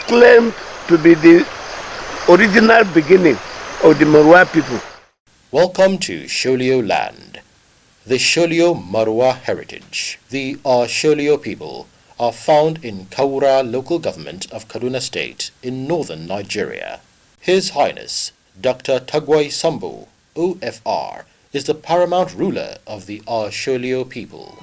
claimed to be the original beginning of the Moroa people. Welcome to Sholio Land, the Sholio Moroa heritage. The Sholio people are found in Kaura local government of Kaduna State in northern Nigeria. His Highness Dr. Tagwai Sambo, OFR, is the paramount ruler of the Sholio people.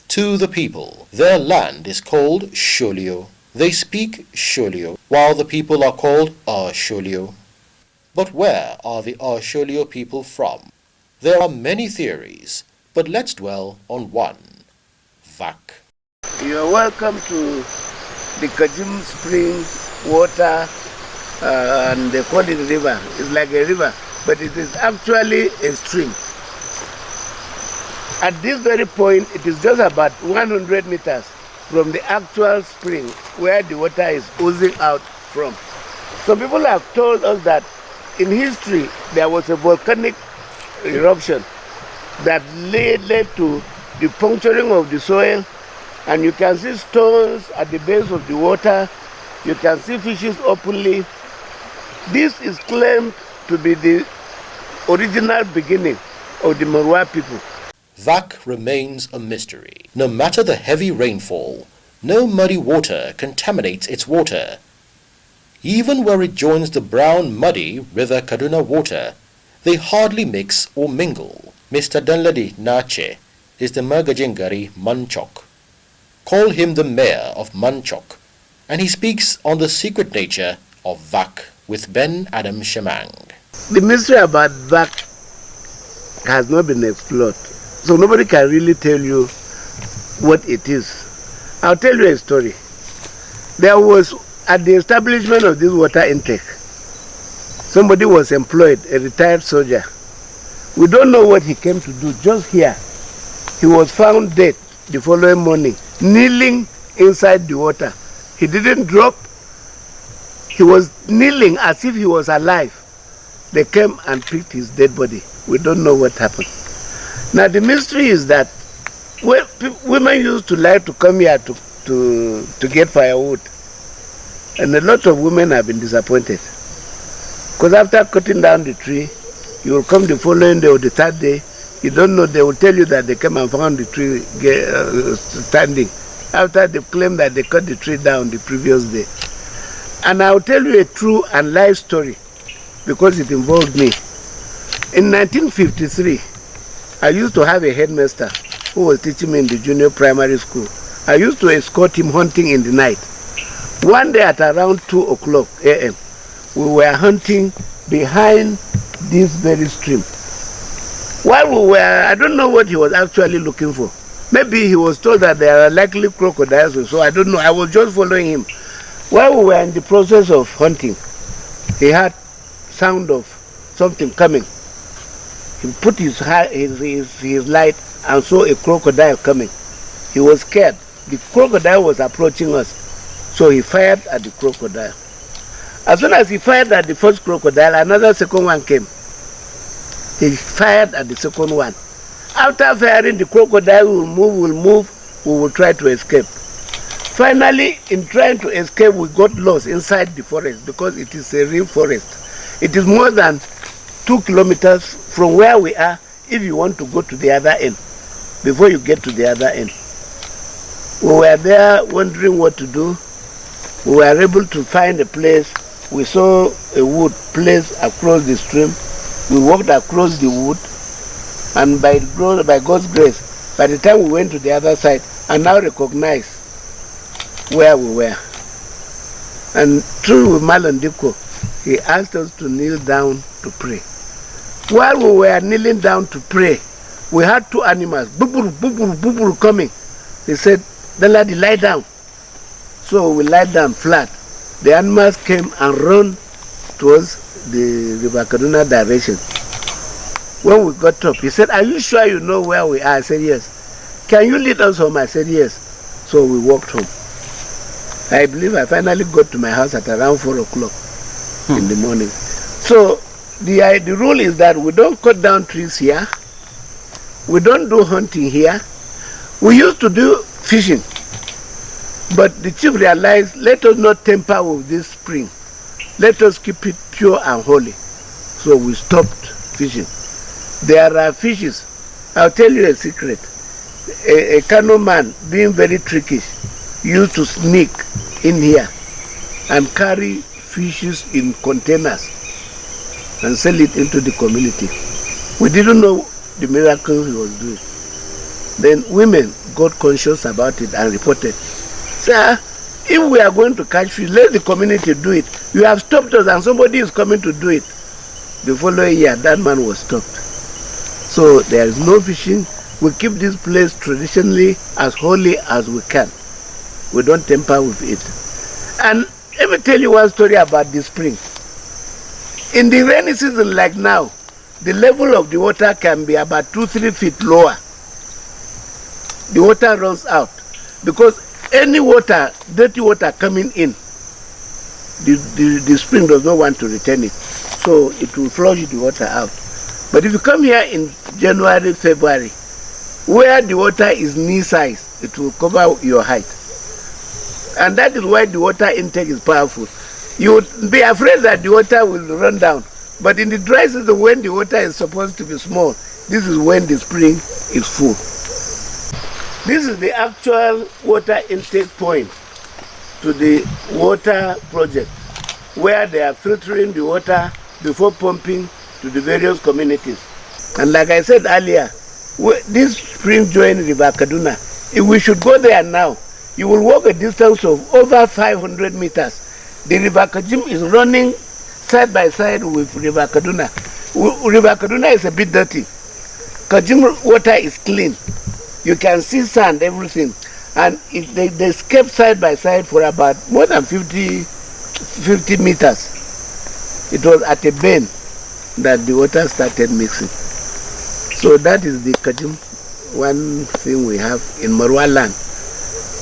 To the people, their land is called Sholio. They speak Sholio, while the people are called Sholio. But where are the Sholio people from? There are many theories, but let's dwell on one. Vak. You are welcome to the Kajim spring water, and they call it a river. It's like a river, but it is actually a stream. At this very point, it is just about 100 meters from the actual spring where the water is oozing out from. Some people have told us that in history there was a volcanic eruption that led to the puncturing of the soil, and you can see stones at the base of the water. You can see fishes openly. This is claimed to be the original beginning of the Moroa people. Vak remains a mystery. No matter the heavy rainfall, no muddy water contaminates its water. Even where it joins the brown muddy River Kaduna water, they hardly mix or mingle. Mr. Danladi Nache is the Magajingari Manchok. Call him the mayor of Manchok, and he speaks on the secret nature of Vak with Ben Adam Shemang. The mystery about Vak has not been explored. So nobody can really tell you what it is. I'll tell you a story. There was, at the establishment of this water intake, somebody was employed, a retired soldier. We don't know what he came to do. Just here, he was found dead the following morning, kneeling inside the water. He didn't drop. He was kneeling as if he was alive. They came and picked his dead body. We don't know what happened. Now the mystery is that women used to like to come here to get firewood, and a lot of women have been disappointed, because after cutting down the tree, you will come the following day or the third day, you don't know, they will tell you that they came and found the tree standing after they claim that they cut the tree down the previous day. And I will tell you a true and life story because it involved me. In 1953, I used to have a headmaster who was teaching me in the junior primary school. I used to escort him hunting in the night. One day at around 2 o'clock a.m., we were hunting behind this very stream. While we were, I don't know what he was actually looking for. Maybe he was told that there are likely crocodiles, so I don't know. I was just following him. While we were in the process of hunting, he had sound of something coming. He put his light and saw a crocodile coming. He was scared. The crocodile was approaching us, so he fired at the crocodile. As soon as he fired at the first crocodile, another second one came. He fired at the second one. After firing, the crocodile will move, we will try to escape. Finally, in trying to escape, we got lost inside the forest because it is a real forest. It is more than 2 kilometers from where we are if you want to go to the other end, before you get to the other end. We were there wondering what to do. We were able to find a place. We saw a wood placed across the stream. We walked across the wood, and by God's grace, by the time we went to the other side, I now recognize where we were. And through Malandiko, he asked us to kneel down to pray. While we were kneeling down to pray, we had 2 animals, buburu, buburu, buburu, coming. He said, "The lady, lie down." So we lie down flat. The animals came and ran towards the River Kaduna direction. When we got up, he said, "Are you sure you know where we are?" I said, "Yes." can you lead us home? I said, yes. So we walked home. I believe I finally got to my house at around 4 o'clock in the morning. So the rule is that we don't cut down trees here. We don't do hunting here. We used to do fishing. But the chief realized, let us not tamper with this spring. Let us keep it pure and holy. So we stopped fishing. There are fishes. I'll tell you a secret. A canoe man, being very tricky, used to sneak in here and carry fishes in containers and sell it into the community. We didn't know the miracle he was doing. Then women got conscious about it and reported. Sir, if we are going to catch fish, let the community do it. You have stopped us and somebody is coming to do it. The following year, that man was stopped. So there is no fishing. We keep this place traditionally as holy as we can. We don't tamper with it. And let me tell you one story about the spring. In the rainy season like now, the level of the water can be about 2-3 feet lower. The water runs out because any water, dirty water coming in, the spring does not want to retain it. So it will flush the water out. But if you come here in January, February, where the water is knee size, it will cover your height. And that is why the water intake is powerful. You would be afraid that the water will run down. But in the dry season, when the water is supposed to be small, this is when the spring is full. This is the actual water intake point to the water project, where they are filtering the water before pumping to the various communities. And like I said earlier, this spring joins River Kaduna. If we should go there now, you will walk a distance of over 500 meters. The River Kajim is running side by side with River Kaduna. River Kaduna is a bit dirty. Kajim water is clean. You can see sand, everything. And they escape side by side for about more than 50 meters. It was at a bend that the water started mixing. So that is the Kajim, one thing we have in Moroa land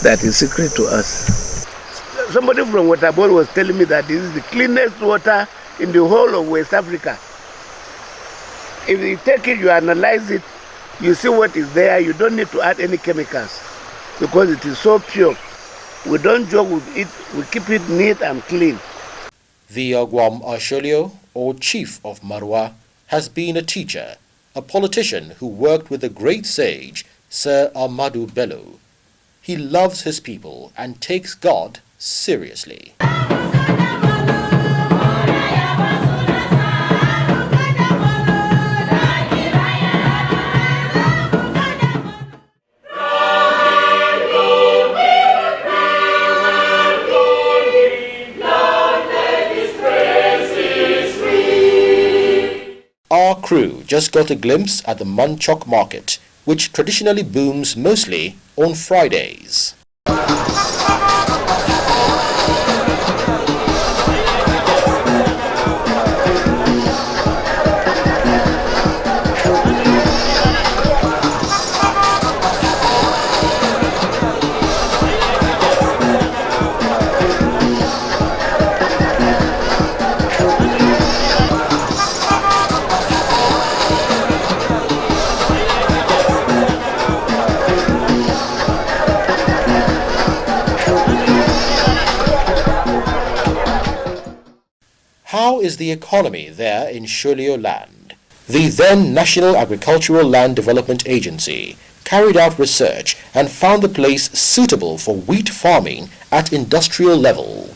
that is secret to us. Somebody from Waterboard was telling me that this is the cleanest water in the whole of West Africa. If you take it, you analyze it, you see what is there, you don't need to add any chemicals because it is so pure. We don't joke with it, we keep it neat and clean. The Agwam Sholio, or chief of Moroa, has been a teacher, a politician who worked with the great sage Sir Ahmadu Bello. He loves his people and takes God seriously. Our crew just got a glimpse at the Manchok market, which traditionally booms mostly on Fridays. How is the economy there in Sholio Land? The then National Agricultural Land Development Agency carried out research and found the place suitable for wheat farming at industrial level.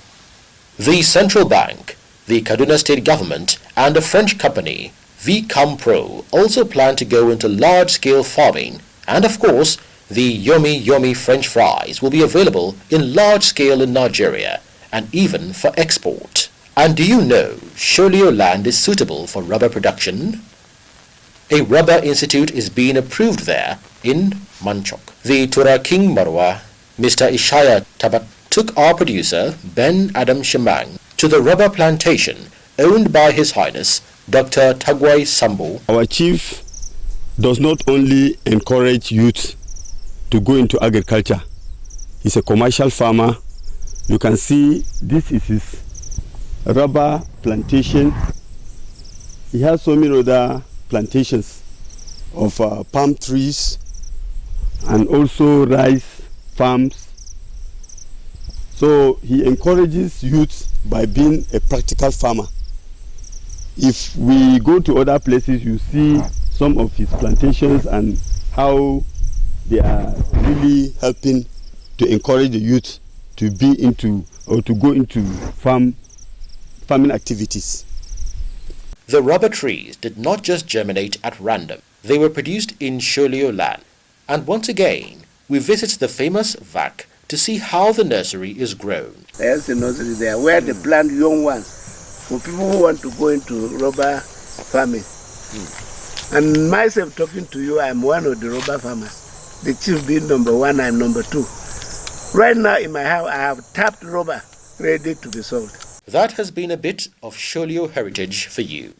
The Central Bank, the Kaduna State Government and a French company, Vicampro, also plan to go into large-scale farming, and of course, the Yomi French fries will be available in large scale in Nigeria and even for export. And do you know Sholio Land is suitable for rubber production? A rubber institute is being approved there in Manchok. The Tora King Moroa, Mr. Ishaya Tabat, took our producer Ben Adam Shemang to the rubber plantation owned by His Highness Dr. Tagwai Sambo. Our chief does not only encourage youth to go into agriculture. He's a commercial farmer. You can see this is his rubber plantation. He has so many other plantations of palm trees and also rice farms. So he encourages youth by being a practical farmer. If we go to other places, you see some of his plantations and how they are really helping to encourage the youth to be into or to go into farming activities. The rubber trees did not just germinate at random. They were produced in Sholio Land. And once again, we visit the famous VAC to see how the nursery is grown. There's a nursery there where they plant young ones for people who want to go into rubber farming. And myself talking to you, I'm one of the rubber farmers. The chief being number one, I'm number two. Right now in my house, I have tapped rubber ready to be sold. That has been a bit of Sholio heritage for you.